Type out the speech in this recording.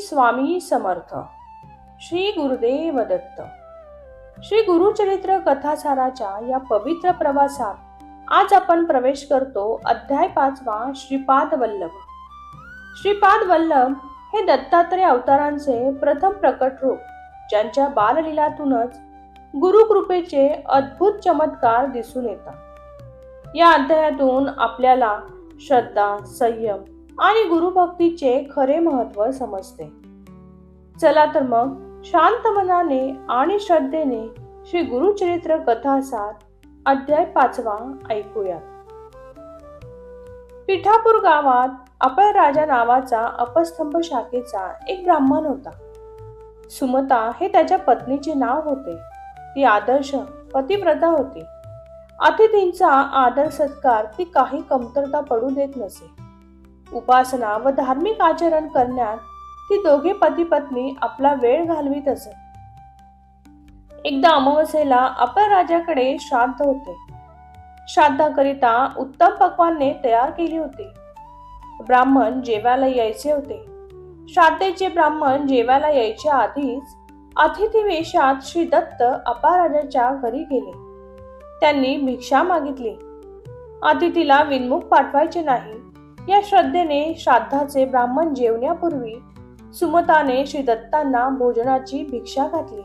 स्वामी समर्थ. श्री गुरुदेव दत्त. श्री गुरुचरित्र कथासाराच्या या पवित्र प्रवासात आज आपण प्रवेश करतो अध्याय 5 श्रीपाद वल्लभ. श्रीपाद वल्लभ हे दत्तात्रय अवतारांचे प्रथम प्रकट रूप, ज्यांच्या बाललीलातूनच गुरुकृपेचे अद्भुत चमत्कार दिसून येतात. या अध्यायातून आपल्याला श्रद्धा, संयम आणि गुरुभक्तीचे खरे महत्त्व समजते. चला तर मग शांत मनाने आणि श्रद्धेने श्री गुरुचरित्र कथासार अध्याय 5 ऐकूया. पिठापूर गावात अपळ राजा नावाचा अपस्तंभ शाखेचा एक ब्राह्मण होता. सुमता हे त्याच्या पत्नीचे नाव होते. ती आदर्श पतिव्रता होती. अतिथींचा आदर सत्कार ती काही कमतरता पडू देत नसे. उपासना व धार्मिक आचरण करण्यात ती दोघे पती पत्नी आपला वेळ घालवीत असत. एकदा अमावस्येला अपळ राजाकडे श्राद्ध होते. श्राद्धाकरिता उत्तम पक्वान्ने तयार केली होती. ब्राह्मण जेवायला यायचे होते. श्राद्धेचे ब्राह्मण जेवायला यायच्या आधीच अतिथी वेशात श्री दत्त अपळ राजाच्या घरी गेले. त्यांनी भिक्षा मागितली. अतिथीला विनमुख पाठवायचे नाही या श्रद्धेने श्राद्धाचे ब्राह्मण जेवण्यापूर्वी सुमताने श्री दत्तांना भोजनाची भिक्षा घातली.